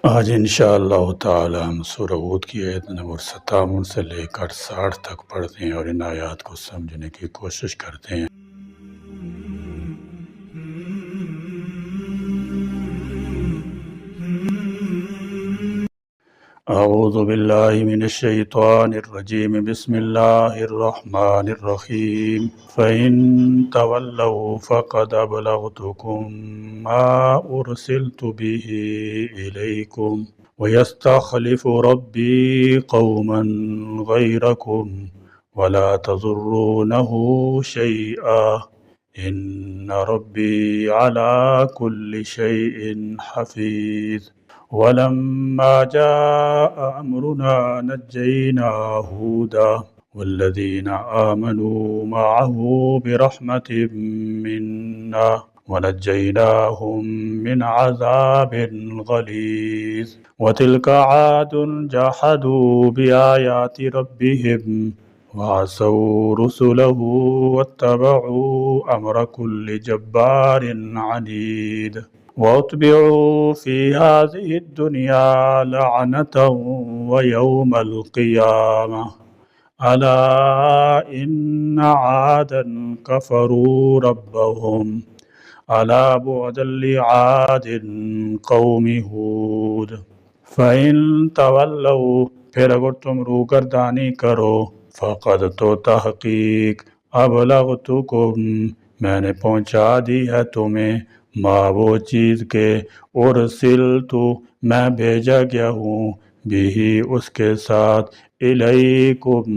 آج انشاءاللہ تعالی ہم سورہ ہود کی آیت نمبر 57 سے لے کر 60 تک پڑھتے ہیں اور ان آیات کو سمجھنے کی کوشش کرتے ہیں۔ اعوذ باللہ من الشیطان الرجیم، بسم اللہ الرحمن الرحیم۔ فَإِن تَوَلَّوْا فَقَدْ أَبْلَغْتُكُم مَّا أُرْسِلْتُ بِهِ إِلَيْكُمْ وَيَسْتَخْلِفُ رَبِّي قَوْمًا غَيْرَكُمْ وَلَا تَضُرُّونَهُ شَيْئًا إِنَّ رَبِّي عَلَى كُلِّ شَيْءٍ حَفِيظٌ۔ وَلَمَّا جَاءَ أَمْرُنَا نَجَّيْنَا هُودًا وَالَّذِينَ آمَنُوا مَعَهُ بِرَحْمَةٍ مِّنَّا وَنَجَّيْنَاهُم مِّنْ عَذَابٍ غَلِيظٍ۔ وَتِلْكَ عَادٌ جَحَدُوا بِآيَاتِ رَبِّهِمْ وَعَصَوْا رُسُلَهُ وَاتَّبَعُوا أَمْرَ كُلِّ جَبَّارٍ عَنِيدٍ۔ وَأُتْبِعُوا فِي هَٰذِهِ الدُّنْيَا لَعْنَةً وَيَوْمَ الْقِيَامَةِ أَلَا إِنَّ عَادًا كَفَرُوا رَبَّهُمْ أَلَا بُعْدًا لِعَادٍ قَوْمِ ہود۔ فَإِن تَوَلَّوْا، پھر اگر تم روگردانی کرو، فَقَدْ تو تحقیق، أَبْلَغْتُكُم، میں نے پہنچا دی ہے تمہیں، ما وہ چیز کے ارسلت میں بھیجا گیا ہوں، بھی اس کے ساتھ، الیکم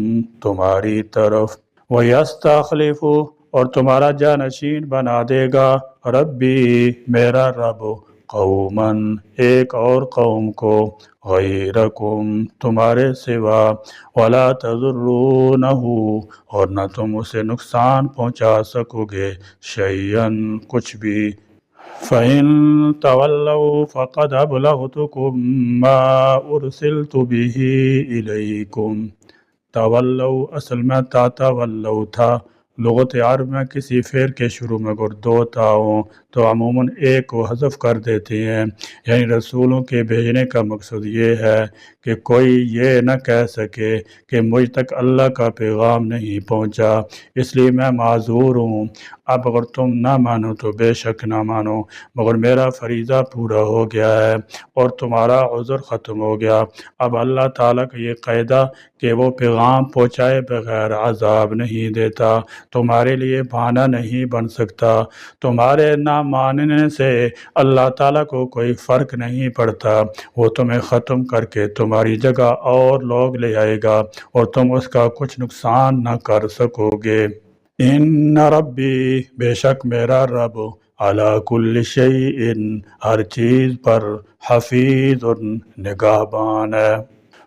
تمہاری طرف، ویستخلف اور تمہارا جانشین بنا دے گا، ربی میرا رب، قوماً ایک اور قوم کو، غیرکم تمہارے سوا، ولا تضرونہ اور نہ تم اسے نقصان پہنچا سکو گے، شیئاً کچھ بھی۔ فَإِن تَوَلَّوْا فَقَدْ أَبْلَغْتُكُم مَّا أُرْسِلْتُ بِهِ إِلَيْكُمْ۔ تولوا اصل میں تَتَوَلَّوْا تھا۔ لغت عرب میں کسی فعل کے شروع میں اگر دو تا ہوں تو عموماً ایک کو حذف کر دیتے ہیں، یعنی رسولوں کے بھیجنے کا مقصد یہ ہے کہ کوئی یہ نہ کہہ سکے کہ مجھ تک اللہ کا پیغام نہیں پہنچا، اس لیے میں معذور ہوں۔ اب اگر تم نہ مانو تو بے شک نہ مانو، مگر میرا فریضہ پورا ہو گیا ہے اور تمہارا عذر ختم ہو گیا۔ اب اللہ تعالیٰ کا یہ قاعدہ کہ وہ پیغام پہنچائے بغیر عذاب نہیں دیتا، تمہارے لیے بہانہ نہیں بن سکتا۔ تمہارے نہ ماننے سے اللہ تعالیٰ کو کوئی فرق نہیں پڑتا، وہ تمہیں ختم کر کے تمہاری جگہ اور لوگ لے آئے گا اور تم اس کا کچھ نقصان نہ کر سکو گے۔ ان ربی بے شک میرا رب، علی کل شیء ہر چیز پر، حفیظ نگہبان ہے۔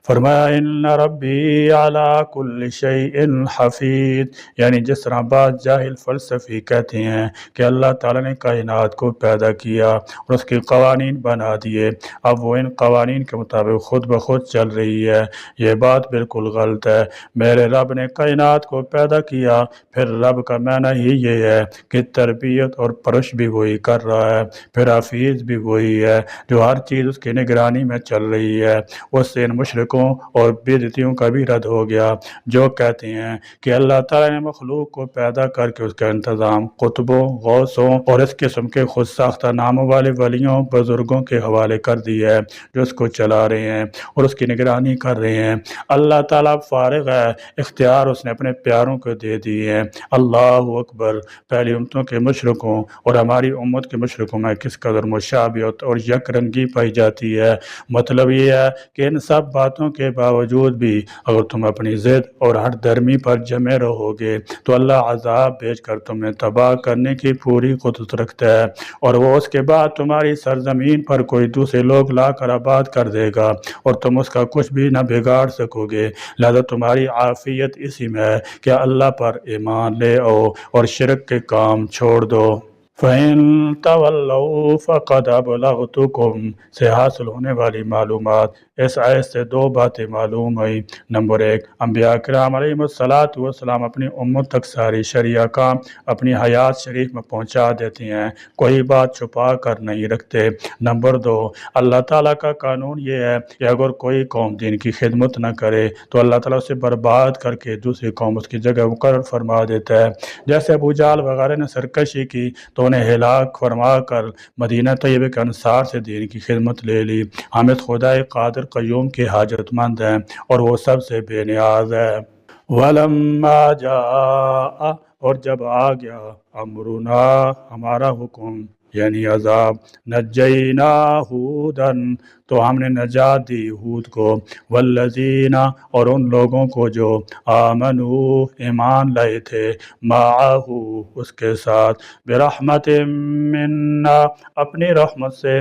فرمایا ان ربی علی کل شیء حفیظ، یعنی جس طرح بعض جاہل فلسفی کہتے ہیں کہ اللہ تعالیٰ نے کائنات کو پیدا کیا اور اس کے قوانین بنا دیے، اب وہ ان قوانین کے مطابق خود بخود چل رہی ہے، یہ بات بالکل غلط ہے۔ میرے رب نے کائنات کو پیدا کیا، پھر رب کا معنی ہی یہ ہے کہ تربیت اور پرورش بھی وہی کر رہا ہے، پھر حفیظ بھی وہی ہے جو ہر چیز اس کی نگرانی میں چل رہی ہے۔ اس سے ان مشرکوں اور بدعتیوں کا بھی رد ہو گیا جو کہتے ہیں کہ اللہ تعالیٰ نے مخلوق کو پیدا کر کے اس کا انتظام قطبوں، غوثوں اور اس قسم کے خود ساختہ ناموں والے ولیوں، بزرگوں کے حوالے کر دیا ہے جو اس کو چلا رہے ہیں اور اس کی نگرانی کر رہے ہیں۔ اللہ تعالیٰ فارغ ہے، اختیار اس نے اپنے پیاروں کو دے دیے ہیں۔ اللہ اکبر۔ پہلی امتوں کے مشرکوں اور ہماری امت کے مشرکوں میں کس قدر مشابہت اور یک رنگی پائی جاتی ہے۔ مطلب یہ ہے کہ ان سب باتوں کے باوجود بھی اگر تم اپنی ضد اور ہٹ درمی پر جمے رہو گے تو اللہ عذاب بھیج کر تمہیں تباہ کرنے کی پوری قدرت رکھتا ہے، اور وہ اس کے بعد تمہاری سرزمین پر کوئی دوسرے لوگ لا کر آباد کر دے گا اور تم اس کا کچھ بھی نہ بگاڑ سکو گے۔ لہذا تمہاری عافیت اسی میں ہے کہ اللہ پر ایمان لے آؤ اور شرک کے کام چھوڑ دو۔ فَإِن تَوَلَّوْا فَقَدْ أَبْلَغْتُكُمْ سے حاصل ہونے والی معلومات، اس آیت سے دو باتیں معلوم ہوئی۔ نمبر ایک، انبیاء کرام علیہ السلام اپنی امت تک ساری شرعیہ کام اپنی حیات شریف میں پہنچا دیتی ہیں، کوئی بات چھپا کر نہیں رکھتے۔ نمبر دو، اللہ تعالیٰ کا قانون یہ ہے کہ اگر کوئی قوم دین کی خدمت نہ کرے تو اللہ تعالیٰ اسے برباد کر کے دوسری قوم اس کی جگہ مقرر فرما دیتا ہے۔ جیسے ابو جہل وغیرہ نے سرکشی کی تو انہیں ہلاک فرما کر مدینہ طیبہ کے انصار سے دین کی خدمت لے لی۔ ہم اس خدائے قادر قیوم کے حاجت مند ہیں اور وہ سب سے بے نیاز ہے۔ وَلَمَّا جَاءَ اور جب آ گیا امرنا ہمارا حکم یعنی عذاب، نجینا ہودن تو ہم نے نجات دی ہود کو، والذین اور ان لوگوں کو جو آمنو ایمان لائے تھے، معہو اس کے ساتھ، برحمت منا اپنی رحمت سے۔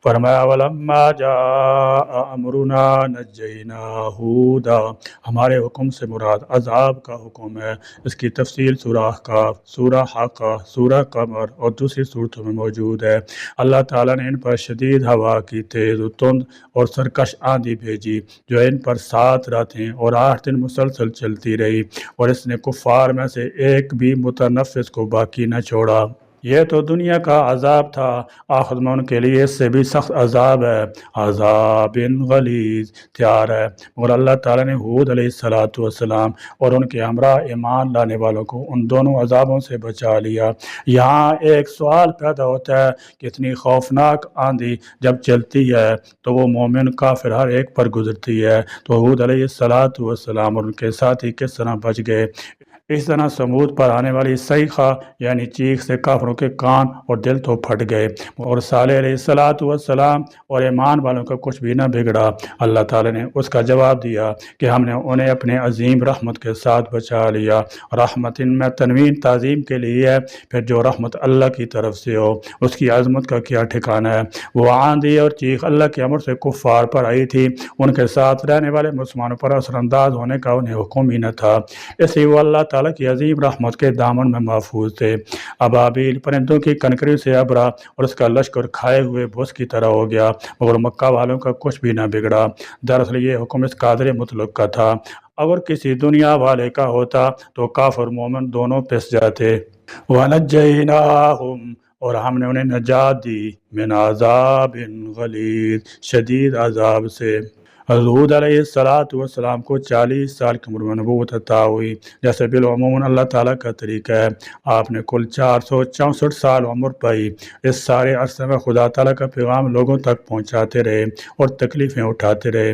فرمایا وَلَمَّا جَاءَ امرنا نجینا ہودا، ہمارے حکم سے مراد عذاب کا حکم ہے۔ اس کی تفصیل سورہ احقاف، سورہ حاقہ، سورہ قمر اور دوسری صورتوں میں موجود ہے۔ اللہ تعالیٰ نے ان پر شدید ہوا کی تیز و تند اور سرکش آندھی بھیجی جو ان پر 7 راتیں اور 8 دن مسلسل چلتی رہی، اور اس نے کفار میں سے ایک بھی متنفس کو باقی نہ چھوڑا۔ یہ تو دنیا کا عذاب تھا، آخر میں ان کے لیے اس سے بھی سخت عذاب ہے، عذاب غلیظ تیار ہے۔ اور اللہ تعالیٰ نے ہود علیہ السلام اور ان کے ہمراہ ایمان لانے والوں کو ان دونوں عذابوں سے بچا لیا۔ یہاں ایک سوال پیدا ہوتا ہے کہ اتنی خوفناک آندھی جب چلتی ہے تو وہ مومن کافر ہر ایک پر گزرتی ہے، تو ہود علیہ السلام اور ان کے ساتھی کس طرح بچ گئے؟ اس طرح سمود پر آنے والی صیحہ یعنی چیخ سے کافروں کے کان اور دل تو پھٹ گئے، اور صالح علیہ السلام اور ایمان والوں کا کچھ بھی نہ بگڑا۔ اللہ تعالیٰ نے اس کا جواب دیا کہ ہم نے انہیں اپنے عظیم رحمت کے ساتھ بچا لیا۔ رحمت ان میں تنوین تعظیم کے لیے ہے، پھر جو رحمت اللہ کی طرف سے ہو اس کی عظمت کا کیا ٹھکانہ ہے۔ وہ آندھی اور چیخ اللہ کے امر سے کفار پر آئی تھی، ان کے ساتھ رہنے والے مسلمانوں پر اثر انداز ہونے کا انہیں حکم ہی نہ تھا، اس لیے وہ اللہ تعالیٰ کی عظیم رحمت کے دامن میں محفوظ تھے۔ ابابیل پرندوں کی کنکری سے ابرا اور اس کا لشکر کھائے ہوئے بھوس کی طرح ہو گیا، مگر مکہ والوں کا کچھ بھی نہ بگڑا۔ دراصل یہ حکم اس قادر مطلق کا تھا، اگر کسی دنیا والے کا ہوتا تو کافر مومن دونوں پس جاتے۔ وَنَجَّيْنَاهُمْ اور ہم نے انہیں نجات دی، من عذاب غلیظ شدید عذاب سے۔ حضور علیہ السلام کو 40 سال کی عمر میں نبوت عطا ہوئی، جیسے بالعموم اللہ تعالیٰ کا طریقہ ہے۔ آپ نے کل 464 سال عمر پائی۔ اس سارے عرصے میں خدا تعالیٰ کا پیغام لوگوں تک پہنچاتے رہے اور تکلیفیں اٹھاتے رہے۔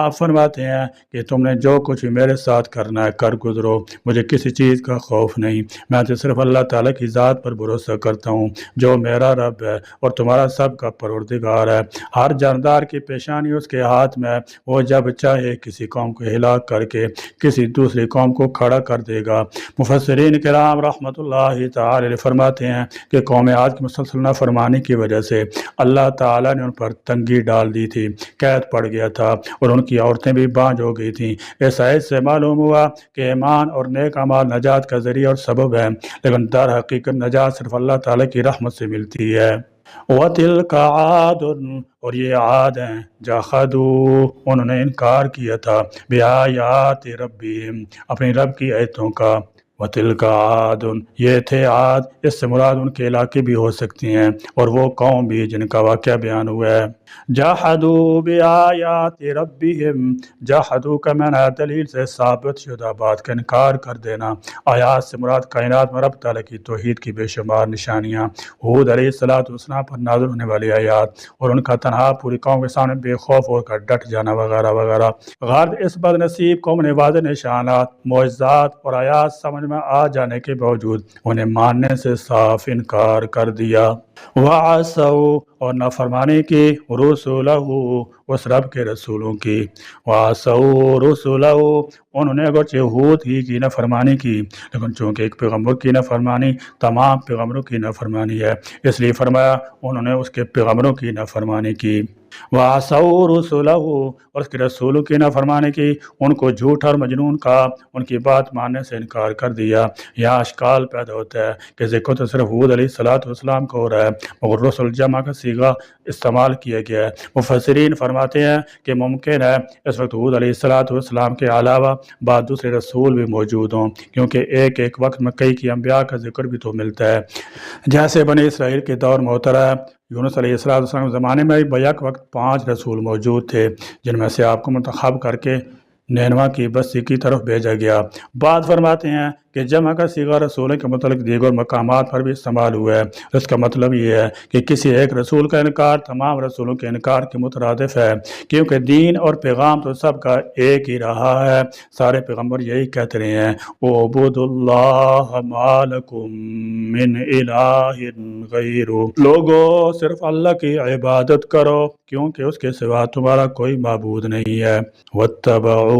آپ فرماتے ہیں کہ تم نے جو کچھ بھی میرے ساتھ کرنا ہے کر گزرو، مجھے کسی چیز کا خوف نہیں، میں تو صرف اللہ تعالیٰ کی ذات پر بھروسہ کرتا ہوں جو میرا رب ہے اور تمہارا سب کا پروردگار ہے۔ ہر جاندار کی پیشانی اس کے ہاتھ میں، وہ جب چاہے کسی قوم کو ہلاک کر کے کسی دوسری قوم کو کھڑا کر دے گا۔ مفسرین کرام رحمۃ اللہ تعالی علیہ فرماتے ہیں کہ قوم عاد کی مسلسل نافرمانی کی وجہ سے اللہ تعالیٰ نے ان پر تنگی ڈال دی تھی، قید پڑ گیا تھا اور ان کی عورتیں بھی بانجھ ہو گئی تھیں۔ اس آیت سے معلوم ہوا کہ ایمان اور نیک اعمال نجات کا ذریعہ اور سبب ہے، لیکن در حقیقت نجات صرف اللہ تعالیٰ کی رحمت سے ملتی ہے۔ وَتِلْكَ عَادٌ اور یہ عاد ہیں، جَحَدُوا انہوں نے انکار کیا تھا، بِآیاتِ رَبِّهِمْ اپنی رب کی آیتوں کا۔ وَتِلْكَ عَادٌ یہ تھے عاد، اس سے مراد ان کے علاقے بھی ہو سکتی ہیں اور وہ قوم بھی جن کا واقعہ بیان ہوا ہے۔ جَحَدُوا بِآیاتِ رَبِّهِمْ جَحَدُوا کا معنی دلیل سے ثابت شدہ بات کا انکار کر دینا۔ آیات سے مراد کائنات میں رب تعالیٰ کی توحید کی بے شمار نشانیاں، ہود علیہ السلام پر نازل ہونے والی آیات اور ان کا تنہا پوری قوم کے سامنے بے خوف ہو کر ڈٹ جانا وغیرہ وغیرہ۔ غرض اس بد نصیب قوم نے واضح نشانات، معجزات اور آیات سمجھ میں آ جانے کے باوجود انہیں ماننے سے صاف انکار کر دیا۔ وَعَصَوْا اور نافرمانی کی، رُسُلَهُ اس رب کے رسولوں کی۔ وَعَصَوْا رُسُلَهُ انہوں نے اگرچہ ہود ہی کی نافرمانی کی، لیکن چونکہ ایک پیغمبر کی نافرمانی تمام پیغمبروں کی نافرمانی ہے، اس لیے فرمایا انہوں نے اس کے پیغمبروں کی نافرمانی کی۔ وَعَصَوْا رُسُلَهُ اور اس کے رسولوں کی نافرمانی کی، ان کو جھوٹ اور مجنون کہا، ان کی بات ماننے سے انکار کر دیا۔ یہاں اشکال پیدا ہوتا ہے کہ ذکر تو صرف حود علیہ السلام کو ہو رہا ہے، مگر رسل جمع کا صیغہ استعمال کیا گیا ہے۔ مفسرین فرماتے ہیں کہ ممکن ہے اس وقت حود علیہ السلام کے علاوہ بعض دوسرے رسول بھی موجود ہوں، کیونکہ ایک وقت میں کئی انبیاء کا ذکر بھی تو ملتا ہے، جیسے بنی اسرائیل کے دور میں ہوتا رہا۔ یونس علیہ السلام کے زمانے میں بھی بیک وقت 5 رسول موجود تھے، جن میں سے آپ کو منتخب کر کے نینوا کی بستی کی طرف بھیجا گیا۔ بعض فرماتے ہیں کہ جمع کا صیغہ رسولوں کے متعلق دیگر مقامات پر بھی استعمال ہوا ہے۔ اس کا مطلب یہ ہے کہ کسی ایک رسول کا انکار تمام رسولوں کے انکار کے مترادف ہے، کیونکہ دین اور پیغام تو سب کا ایک ہی رہا ہے۔ سارے پیغمبر یہی کہتے رہے ہیں، اعبدوا اللہ ما لکم من الہ غیرہ، لوگو صرف اللہ کی عبادت کرو کیونکہ اس کے سوا تمہارا کوئی معبود نہیں ہے۔ واتبعوا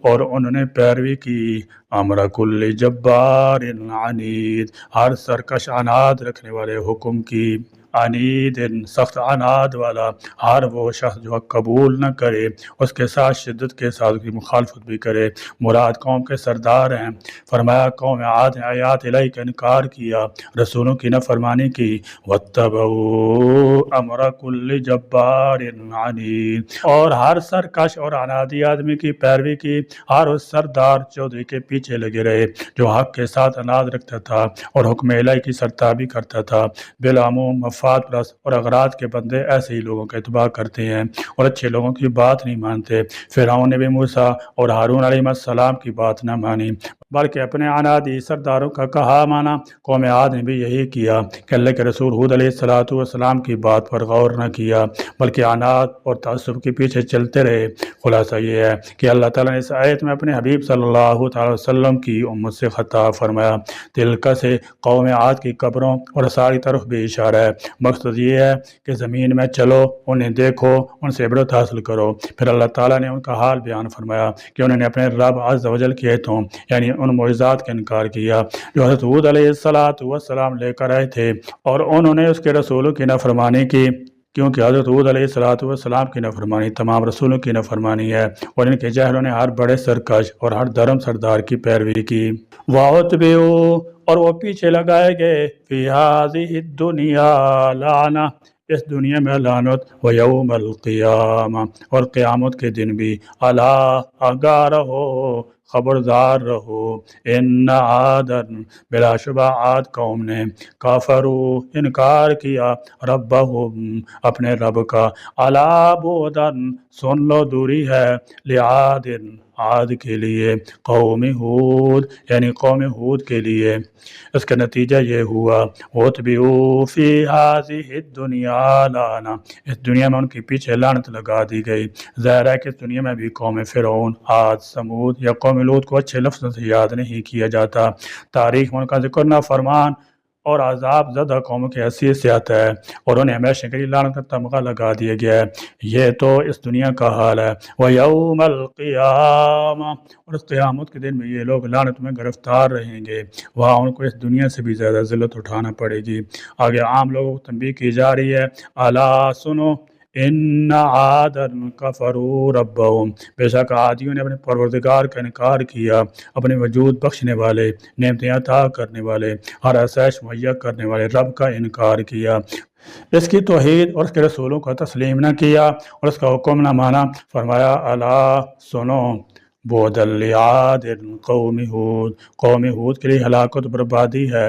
اور انہوں نے پیروی کی امر کل جبار عنید، ہر سرکش عناد رکھنے والے حکم کی، عنید سخت عناد والا، ہر وہ شخص جو قبول نہ کرے اس کے ساتھ شدت کے ساتھ کی مخالفت بھی کرے۔ مراد قوم کے سردار ہیں۔ فرمایا قوم عاد نے آیات الہی کا انکار کیا، رسولوں کی نافرمانی کی۔ واتبعوا امر کل جبار عنید اور ہر سرکش اور عنادی آدمی کی پیروی کی، ہر اس سردار چودھری کے پیچھے لگے رہے جو حق کے ساتھ عناد رکھتا تھا اور حکم الہی کی سرتابی کرتا تھا۔ بالعموم مفاد پرست اور اغراض کے بندے ایسے ہی لوگوں کا اتباع کرتے ہیں اور اچھے لوگوں کی بات نہیں مانتے۔ فرعون نے بھی موسیٰ اور ہارون علیہ السلام کی بات نہ مانی بلکہ اپنے عنادی سرداروں کا کہا مانا۔ قوم عاد نے بھی یہی کیا کہ اللہ کے رسول حود علیہ السلام کی بات پر غور نہ کیا بلکہ عناد اور تعصب کے پیچھے چلتے رہے۔ خلاصہ یہ ہے کہ اللہ تعالیٰ نے اس آیت میں اپنے حبیب صلی اللہ تعالی وسلم کی امت سے خطاب فرمایا۔ تلکا سے قوم عاد کی قبروں اور ساری طرف بھی اشارہ ہے۔ مقصد یہ ہے کہ زمین میں چلو، انہیں دیکھو، ان سے عبرت حاصل کرو۔ پھر اللہ تعالیٰ نے ان کا حال بیان فرمایا کہ انہوں نے اپنے رب عز و جل کی آیتوں یعنی ان معجزات کا انکار کیا جو حضرت حود علیہ السلام لے کر آئے تھے، اور انہوں نے اس کے رسولوں کی نافرمانی کی، کیونکہ حضرت حود علیہ السلام کی نافرمانی تمام رسولوں کی نافرمانی ہے، اور ان کے جاہلوں نے ہر بڑے سرکش اور ہر دھرم سردار کی پیروی کی۔ وَأُتْبِعُوا اور وہ پیچھے لگائے گئے فِي هَذِهِ الدُّنْيَا لَعْنَةٌ اس دنیا میں لعنت، وَيَوْمَ الْقِيَامَةِ اور قیامت کے دن بھی، الا آگاہ رہو، خبردار رہو، ان عادن بلا شبہ عاد قوم نے، کافروا انکار کیا، ربہم اپنے رب کا، الا بعدن سن لو دوری ہے، لعادن عاد کے لیے، قوم ہود یعنی قوم ہود کے لیے۔ اس کا نتیجہ یہ ہوا وَاتْبِعُوا فِي هَذِهِ الدُّنْيَا لَعْنَةٌ اس دنیا میں ان کے پیچھے لعنت لگا دی گئی۔ ظاہر ہے کہ اس دنیا میں بھی قوم فرعون، عاد، سمود یا قوم لوط کو اچھے لفظوں سے یاد نہیں کیا جاتا۔ تاریخ میں ان کا ذکر نافرمان اور عذاب زدہ قوموں کی حیثیت سے آتا ہے اور انہیں ہمیشہ کے لیے لعنت کا تمغہ لگا دیا گیا ہے۔ یہ تو اس دنیا کا حال ہے۔ وَيَوْمَ الْقِيَامَةِ اور اس قیامت کے دن میں یہ لوگ لعنت میں گرفتار رہیں گے، وہاں ان کو اس دنیا سے بھی زیادہ ذلت اٹھانا پڑے گی۔ آگے عام لوگوں کو تنبیہ کی جا رہی ہے، الا سنو ان عادن کفروا ربہم بے شک عادیوں نے اپنے پروردگار کا انکار کیا، اپنے وجود بخشنے والے، نعمتیں عطا کرنے والے، ہر آسائش مہیا کرنے والے رب کا انکار کیا، اس کی توحید اور اس کے رسولوں کا تسلیم نہ کیا اور اس کا حکم نہ مانا۔ فرمایا الا سنو بعدا لعاد قوم ہود قوم ہود کے لیے ہلاکت بربادی ہے۔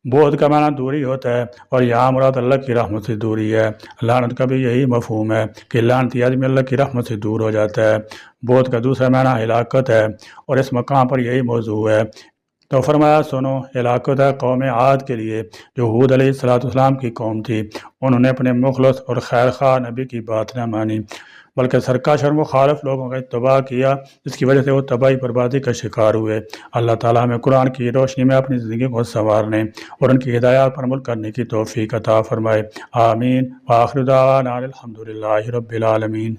بعد کا معنی دوری ہوتا ہے اور یہاں مراد اللہ کی رحمت سے دوری ہے۔ لعنت کا بھی یہی مفہوم ہے کہ لعنتی آدمی اللہ کی رحمت سے دور ہو جاتا ہے۔ بعد کا دوسرا معنی ہلاکت ہے اور اس مقام پر یہی موضوع ہے۔ تو فرمایا سنو ہلاکت ہے قوم عاد کے لیے جو حود علیہ السلام کی قوم تھی، انہوں نے اپنے مخلص اور خیر خواہ نبی کی بات نہ مانی بلکہ سرکش اور مخالف لوگوں کا اتباع کیا، جس کی وجہ سے وہ تباہی بربادی کا شکار ہوئے۔ اللہ تعالیٰ ہمیں قرآن کی روشنی میں اپنی زندگی کو سنوارنے اور ان کی ہدایات پر عمل کرنے کی توفیق عطا فرمائے۔ آمین۔ وآخر دعوانا الحمدللہ رب العالمین۔